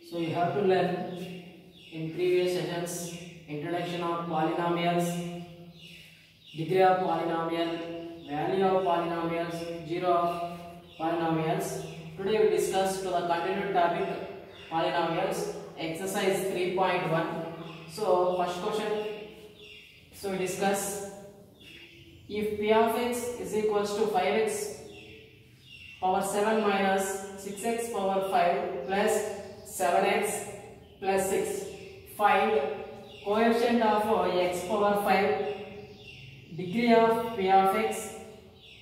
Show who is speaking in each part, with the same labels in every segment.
Speaker 1: So you have to learn in previous sessions introduction of polynomials, degree of polynomial, value of polynomials, zero of polynomials. Today we discuss to the continued topic polynomials, exercise 3.1. So first question. So we discuss if p of x is equals to 5x power 7 minus 6x power 5 plus 7x plus 6. Find coefficient of x power 5, degree of p of x,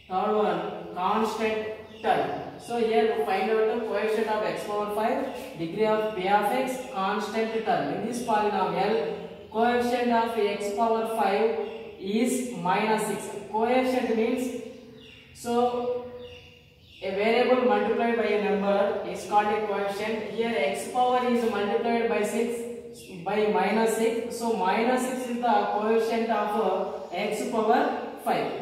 Speaker 1: third one constant term. So here we find out the coefficient of x power 5, degree of p of x, constant term. In this polynomial, coefficient of x power 5 is minus 6. Coefficient means, so a variable multiplied by a number is called a coefficient. Here x power is multiplied by 6 by minus 6. So minus 6 is the coefficient of x power 5.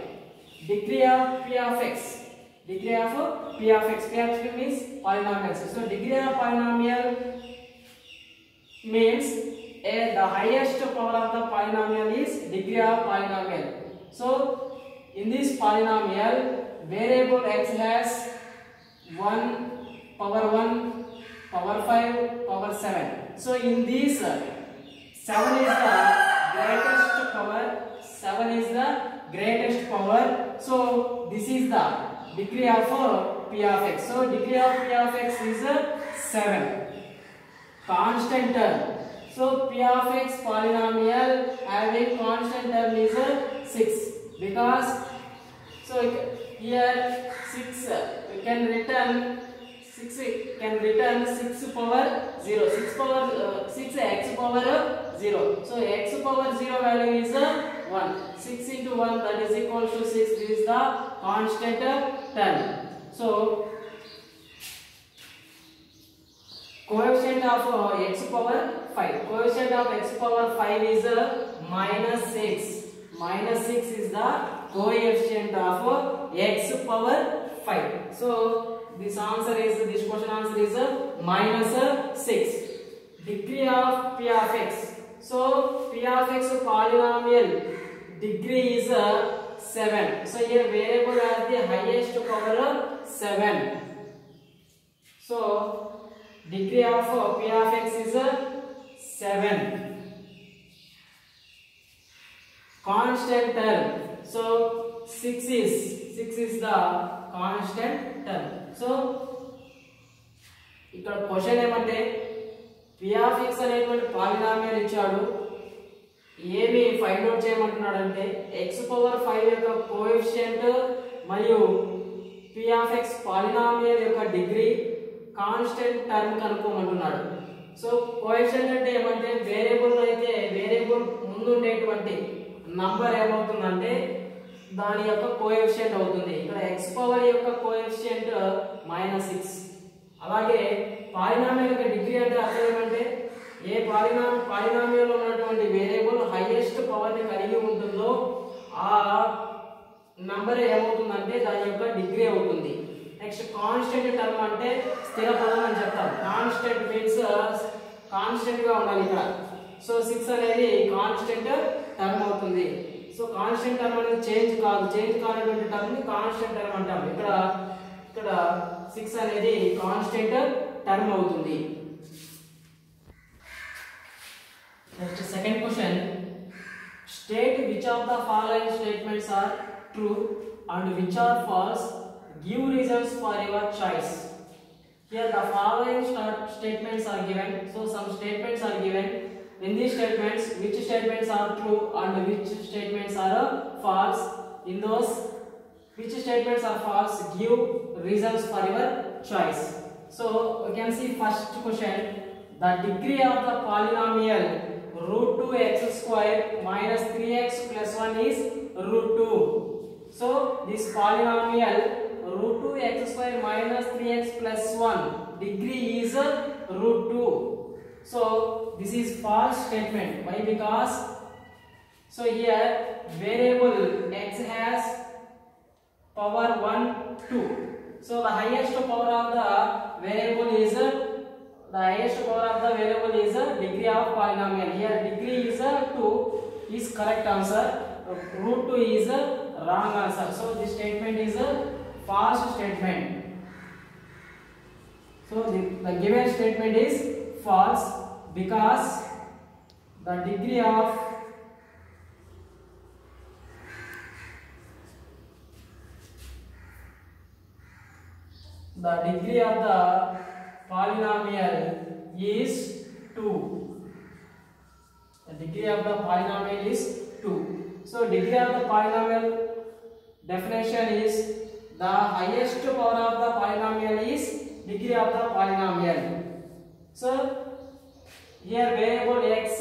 Speaker 1: Degree of p of x. Degree of p of x. P of x means polynomials. So degree of polynomial means the highest power of the polynomial is degree of polynomial. So in this polynomial, variable x has 1, power 1, power 5, power 7. So in this 7 is the greatest power. 7 is the greatest power. So this is the degree of p of x. So degree of p of x is 7. Constant term. So p of x polynomial having constant term is 6 because so here 6 we can return 6 power 0. 6 power 6 x power 0. So x power 0 value is 1. 6 into 1 that is equal to 6. This is the constant term. So coefficient of x power 5. Coefficient of x power 5 is minus 6. Minus 6 is the coefficient of x power 5. So this question answer is minus 6. Degree of p of x. So p of x polynomial degree is 7. So here variable has the highest power 7. So degree of p of x is 7. Constant term. So 6 is the constant term. So ఇక్కడ question ఏమంటే p of x అనేటువంటి polynomial ఇచ్చాడు, ఏమి find out చేయమంటున్నాడు అంటే x power 5 యొక్క coefficient మరియు p of x polynomial యొక్క డిగ్రీ కాన్స్టెంట్ టర్మ్ కనుక్కోమంటున్నాడు. సో కోఎఫిషియంట్ అంటే ఏమంటే వేరియబుల్ అయితే వేరియబుల్ ముందు ఉండేటువంటి నంబర్ ఏమవుతుందంటే దాని యొక్క కోఎఫిషియంట్ అవుతుంది. ఇక్కడ x పవర్ యొక్క కోఎఫిషియంట్ minus 6. అలాగే పాలినామియల్ యొక్క డిగ్రీ అంటే అర్థం ఏమంటే ఏ పాలినామియల్ లో ఉన్నటువంటి వేరియబుల్ హైయెస్ట్ పవర్ ని కలిగి ఉంటుందో ఆ నంబర్ ఏమవుతుందంటే దాని యొక్క డిగ్రీ అవుతుంది. నెక్స్ట్ కాన్స్టెంట్ టర్మ్ అంటే స్థిర పదం అని చెప్తాం. కాన్స్టెంట్ మీన్స్ కాన్స్టెంట్ గా ఉండాలి ఇక్కడ. సో 6 అనేది కాన్స్టెంట్ టర్మ్ అవుతుంది. సో కాన్స్టెంట్ టర్మ్ అనేది చేంజ్ కానటువంటి టర్మ్ ని కాన్స్టెంట్ టర్మ్ అంటాం. ఇక్కడ 6 అనేది కాన్స్టెంట్ టర్మ్ అవుతుంది. Next second question, state which of the following statements are true and which are false, give reasons for your choice. Here the following statements are given. So some statements are given. In these statements, which statements are true and which statements are false? In those which statements are false, give reasons for your choice. So we can see first question, the degree of the polynomial root 2x square minus 3x plus 1 is root 2. So this polynomial root 2x square minus 3x plus 1 degree is root 2. So this is false statement. Why? Because so here variable x has power 1, 2. So the highest power of the variable is the highest power of degree of polynomial. Here degree is 2 is correct answer. Root 2 is wrong answer. So this statement is a false statement. So the given statement is false because the degree of the polynomial is 2. The degree of the polynomial is 2. So degree of the polynomial definition is the highest power of the polynomial is degree of the polynomial. So here variable x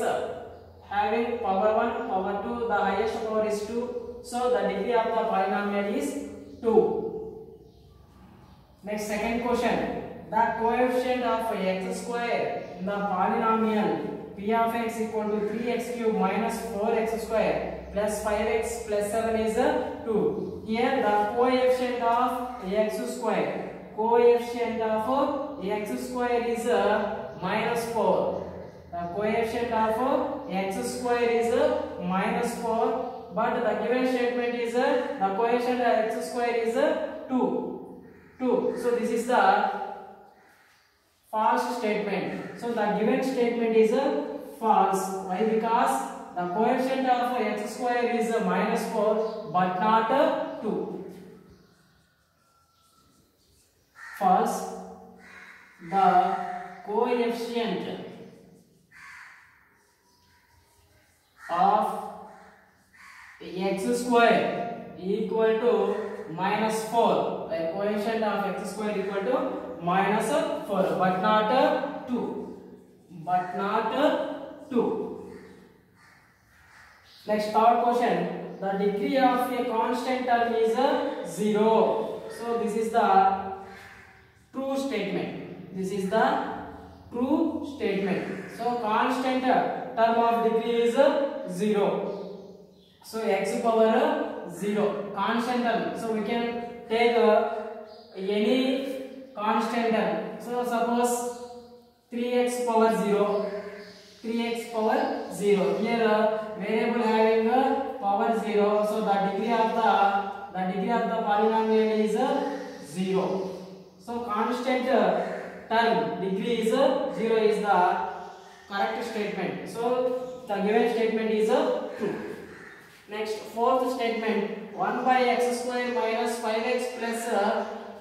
Speaker 1: having power 1, power 2, the highest power is 2. So the degree of the polynomial is 2. Next, second question. The coefficient of x square in the polynomial p of x equal to 3x cube minus 4x square plus 5x plus 7 is 2. Here the coefficient of x square. Coefficient of x square is minus 4. The coefficient of x square is minus 4. But the given statement is the coefficient of x square is 2. So this is the false statement. So the given statement is false. Why? Because the coefficient of x square is minus 4 but not 2. False. The coefficient of x square equal to minus 4. The coefficient of x square equal to minus 4 but not 2. But not 2. Next, third question. The degree of a constant term is 0. So this is the true statement. This is the true statement. So constant term of degree is 0. So x power 0. Constant term. So we can take any constant term. So suppose 3x power 0. 3x power 0. Here variable having power 0. So the degree of the polynomial is 0. So constant term degree is 0 is the correct statement. So the given statement is true. Next, fourth statement. 1 by x square minus 5x plus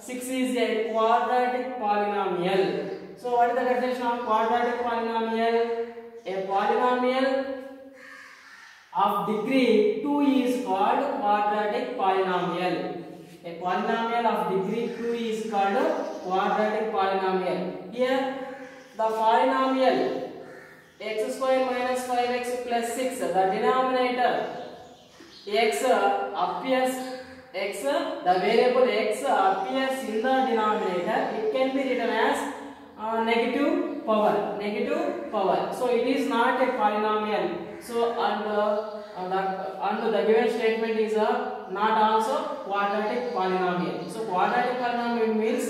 Speaker 1: 6 is a quadratic polynomial. So what is the definition of quadratic polynomial? A polynomial of degree 2 is called quadratic polynomial. A polynomial of degree 2 is called quadratic polynomial. Here the polynomial x square minus 5x plus 6, the denominator x appears, the variable x appears in the denominator. It can be written as negative power. So it is not a polynomial. So and the given statement is not also quadratic polynomial. So quadratic polynomial means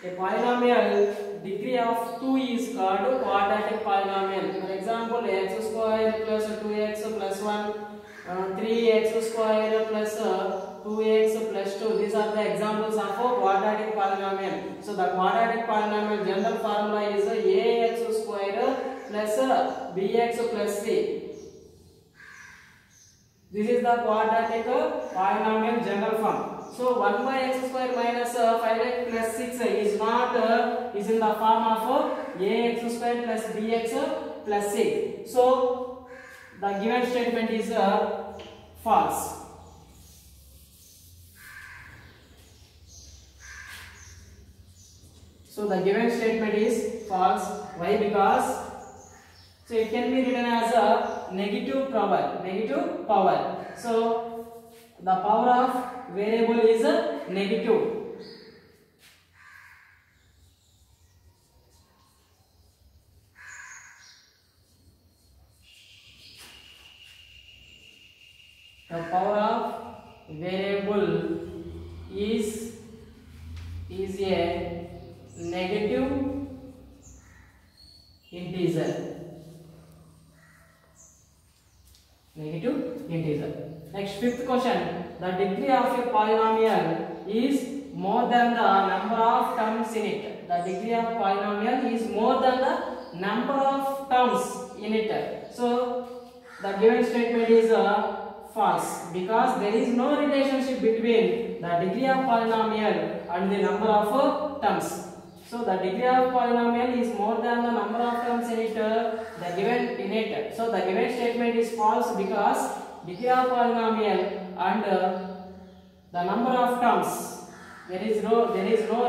Speaker 1: a polynomial degree of 2 is called quadratic polynomial. For example, x square plus 2x plus 1, 3x square plus 2x plus 2. These are the examples of a quadratic polynomial. So the quadratic polynomial general formula is ax square plus bx plus c. This is the quadratic polynomial general form. So 1 by x square minus 5x plus 6 is not is in the form of ax square plus bx plus 6. So the given statement is false. So the given statement is false. Why? Because so it can be written as a negative power. So the power of variable is negative. The power of variable is a negative integer. integer. Next, fifth question. The degree of a polynomial is more than the number of terms in it. The degree of polynomial is more than the number of terms in it. So the given statement is false, because there is no relationship between the degree of polynomial and the number of terms. So the degree of polynomial is more than the number of terms in it. The given in it. So the given statement is false because degree of polynomial and the number of terms, there is no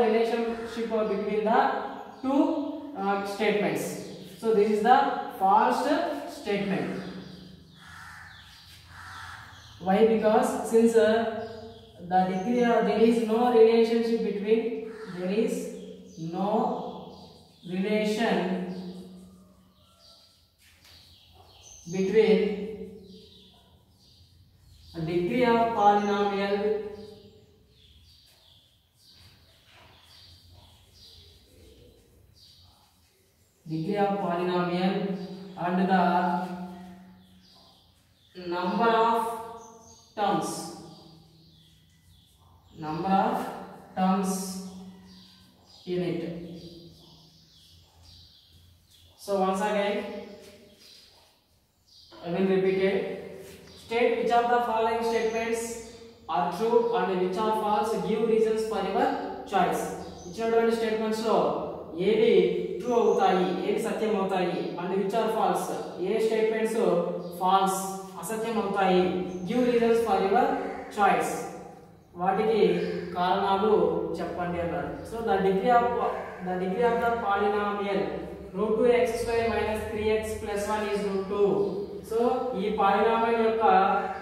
Speaker 1: relationship between the two statements. So this is the false statement. Why? Because since the degree there is no relationship between degree of polynomial and the number of terms in it. So once again I will repeat it. State which of the following statements are true and which are false. Give reasons for your choice. ఇచ్చినటువంటి statements లో ఏవి true అవుతాయి, ఏవి సత్యం అవుతాయి, and which are false, ఏ statements false అసత్యం అవుతాయి. Give reasons for your choice, వాటికి కారణాలు చెప్పండి అన్నాడు. So the degree of the polynomial √2x² - 3x + 1 is √2. సో ఈ పాలినామియల్ యొక్క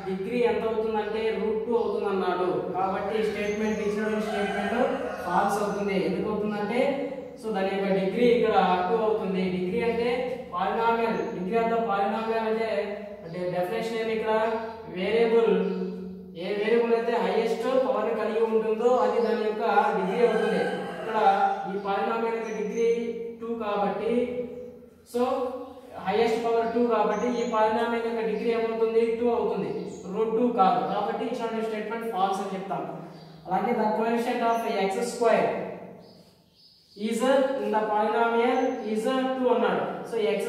Speaker 1: డిగ్రీ ఎంత అవుతుందంటే √2 అవుతుంది అన్నాడు. కాబట్టి స్టేట్మెంట్ ఇచ్చిన స్టేట్మెంట్ ఫాల్స్ అవుతుంది. ఎందుకు అవుతుందంటే సో దాని యొక్క డిగ్రీ ఇక్కడ 2 అవుతుంది. డిగ్రీ అంటే polynomial, degree of the polynomial అంటే డెఫినేషన్ ఏమి ఇక్కడ వేరియబుల్, ఏ వేరియబుల్ అయితే హైయెస్ట్ పవర్ ని కలిగి ఉంటుందో అది దాని యొక్క డిగ్రీ అవుతుంది. ఇక్కడ ఈ పాలినామియల్ యొక్క డిగ్రీ 2 కాబట్టి, సో హైయెస్ట్ పవర్ 2 కాబట్టి ఈ పాలినామియల్ యొక్క డిగ్రీ ఏమవుతుంది 2 అవుతుంది, √2 కాదు. కాబట్టి ఇచ్చిన స్టేట్మెంట్ ఫాల్స్ అని చెప్తాం. అలాగే the coefficient of x² is in the polynomial is 2 అన్నాడు. సో x²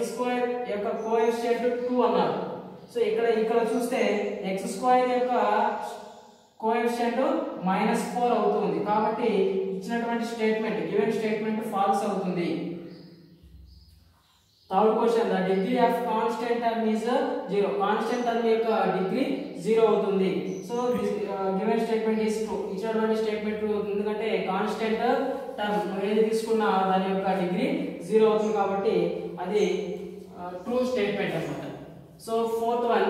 Speaker 1: యొక్క కోఎఫిషియంట్ 2 అన్నాడు. సో ఇక్కడ చూస్తే x² యొక్క కోఎఫిషియంట్ -4 అవుతుంది. కాబట్టి ఇచ్చినటువంటి స్టేట్మెంట్ గివెన్ స్టేట్మెంట్ ఫాల్స్ అవుతుంది. Third question, the degree of constant term is 0. Constant term యొక్క డిగ్రీ 0 అవుతుంది. So given statement is true. ఇచ్చినటువంటి స్టేట్మెంట్ ట్రూ అవుతుంది, ఎందుకంటే కాన్స్టెంట్ టర్మ్ ఏది తీసుకున్నా దాని యొక్క డిగ్రీ 0 అవుతుంది కాబట్టి అది ట్రూ స్టేట్మెంట్ అన్నమాట. So fourth one,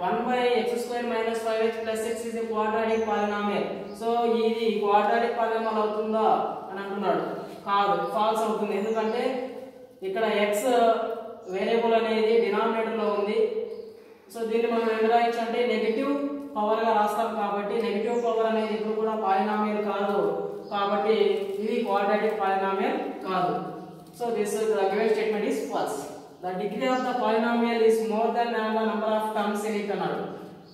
Speaker 1: 1/x² - 5x + x is a quadratic polynomial. So ఇది క్వాడ్రాటిక్ పాలినామియల్ అవుతుందా అని అంటున్నాడు. కాదు, ఫాల్స్ అవుతుంది. ఎందుకంటే ఇక్కడ x వేరియబుల్ అనేది డినామినేటర్ లో ఉంది. సో దీన్ని మనం ఎలా రాయొచ్చు అంటే నెగటివ్ పవర్ గా రాస్తాం. కాబట్టి నెగటివ్ పవర్ అనేది ఇప్పుడు కూడా పాలినామియల్ కాదు, కాబట్టి ఇది క్వాడ్రాటిక్ పాలినామియల్ కాదు. So this given statement is false. The degree of the polynomial is more than the number of terms in it అన్నాడు.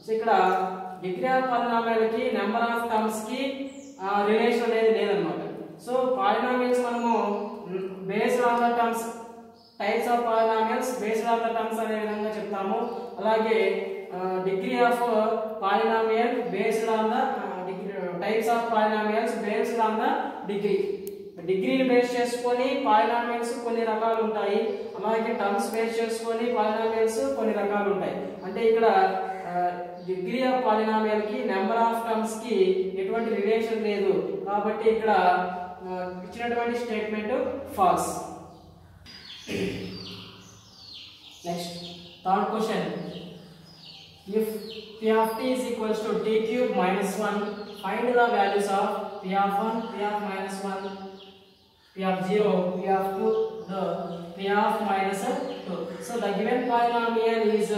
Speaker 1: సో ఇక్కడ డిగ్రీ ఆఫ్ పాలినామియల్ కి నెంబర్ ఆఫ్ టర్మ్స్ కి రిలేషన్ అనేది లేదన్నమాట. సో పాలినామియల్స్ మనము based on the terms, types of polynomials based on the terms అనే విధంగా చెప్తాము. అలాగే degree of polynomial based on the types of polynomials based on the degree. డిగ్రీని బేస్ చేసుకొని పాలినామియల్స్ కొన్ని రకాలు ఉంటాయి, అలాగే టర్మ్స్ బేస్ చేసుకొని పాలినామియల్స్ కొన్ని రకాలు ఉంటాయి. అంటే ఇక్కడ డిగ్రీ ఆఫ్ పాలినామియల్ కి నెంబర్ ఆఫ్ టర్మ్స్ కి ఎటువంటి రిలేషన్ లేదు, కాబట్టి ఇక్కడ ఇచ్చినటువంటి statement false. Next third question, if p of t is equals to t³ - 1, find the values of p of 1, p of -1, p of 0, p of 2, the p of -2. So the given polynomial is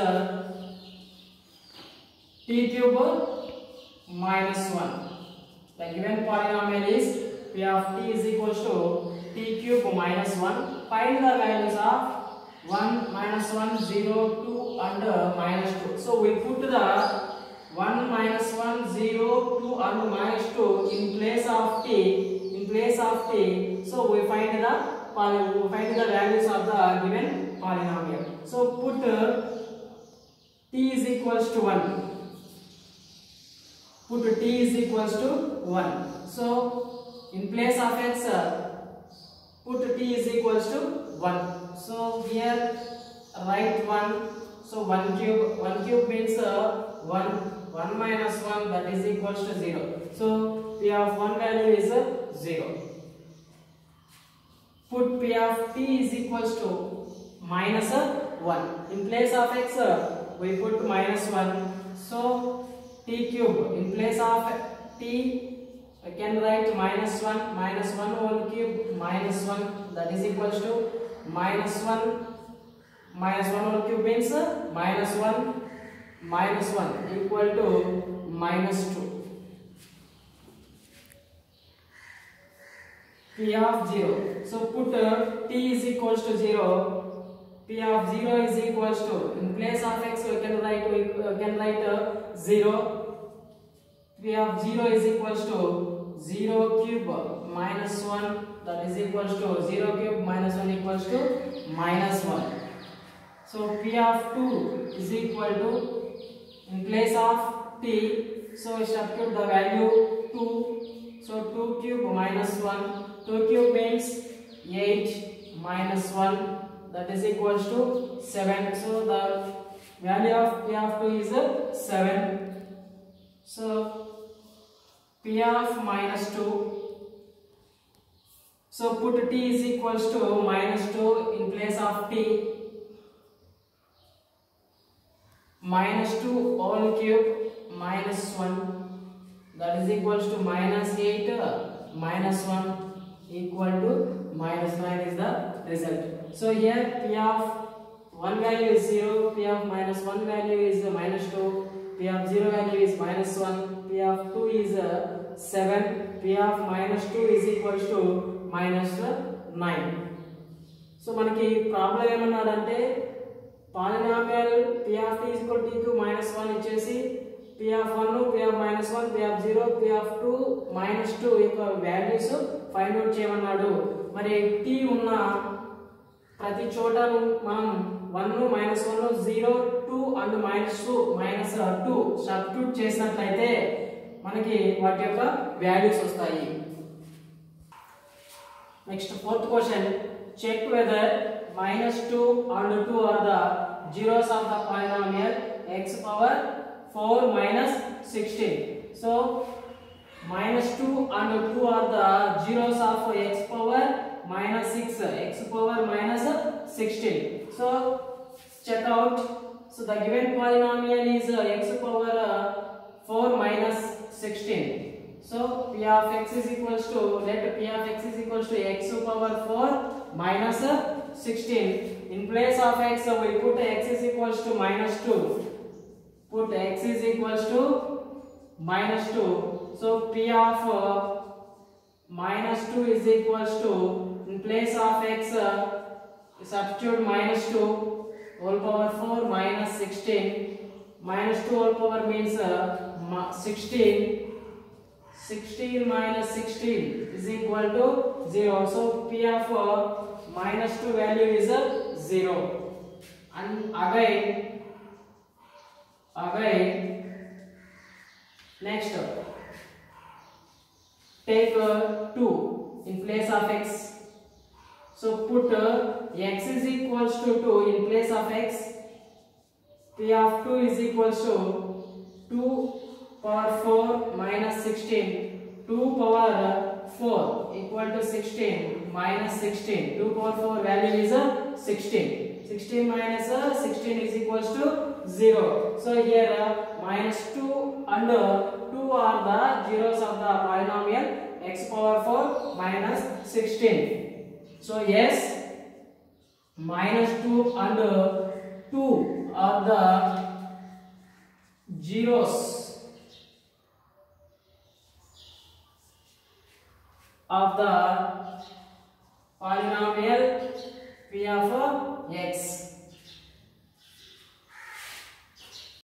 Speaker 1: t³ - 1. The given polynomial is p of t is equals to t³ - 1. Find the values of 1 minus 1 0 2 and minus 2. So we put the 1 minus 1 0 2 and minus 2 in place of t. So we find the values of the given polynomial. So put t is equals to 1. Put t is equals to 1. So in place of x, put t is equals to 1. So here write 1. So 1 cube means 1 minus 1, that is equals to 0. So p of 1 value is 0. Put p of t is equals to minus 1. In place of x, we put minus 1. So t cube, in place of t, I can write minus 1 whole cube minus 1, that is equals to minus 1 whole cube means minus 1 equal to minus 2. P of 0. So put t is equals to 0. P of 0 is equals to, in place of x we can write 0. P of 0 is equals to 0 cube minus 1, that is equals to 0 cube minus 1 equals to minus 1. So P of 2 is equal to, in place of t, so substitute the value 2. So 2 cube minus 1. 2 cube means 8 minus 1, that is equals to 7. So the value of P of 2 is 7. So P of minus 2. So put t is equals to minus 2 in place of t. Minus 2 whole cube minus 1, that is equals to minus 8 minus 1 equal to minus 9 is the result. So here P of 1 value is 0, P of minus 1 value is minus 2, P of 0 value is minus 1, P of 2 is 7, P of minus 2 is equals to minus 9. So మనకి problem ఏమన్నాడంటే polynomial P of t is equal to t cube minus 1 ఇచ్చేసి P of 1, P of minus 1, P of 0, P of 2 minus 2 యొక్క values find out చేయమన్నాడు. మరి t ఉన్న ప్రతి చోట మనం 1 minus 1 0 2 and minus 2 సబ్స్టిట్యూట్ చేసినట్లయితే మనకి వాటి యొక్క వాల్యూస్ వస్తాయి. Next fourth question, check whether minus 2 and 2 are the zeros of the polynomial x power 4 minus 16. So minus 2 and 2 are the zeros of x power minus 6, x power minus 16. So check out. So the given polynomial is x power 4 minus 16. So P of x is equals to, let P of x is equals to x power 4 minus 16. In place of x we put x is equals to minus 2. Put x is equals to minus 2. So P of minus 2 is equals to, in place of x substitute minus 2 whole power 4 minus 16. Minus 2 whole power means 16. 16 minus 16 is equal to 0. So P of minus 2 value is 0. And again next take 2 in place of x. So put x is equals to 2 in place of x. P of 2 is equals to 2 power 4 minus 16. 2 power 4 equal to 16 minus 16. 2 power 4 value is 16. 16 minus 16 is equals to 0. So here minus 2 and 2 are the zeros of the polynomial x power 4 minus 16. So yes, minus 2 and 2 are the zeros of the polynomial P of x.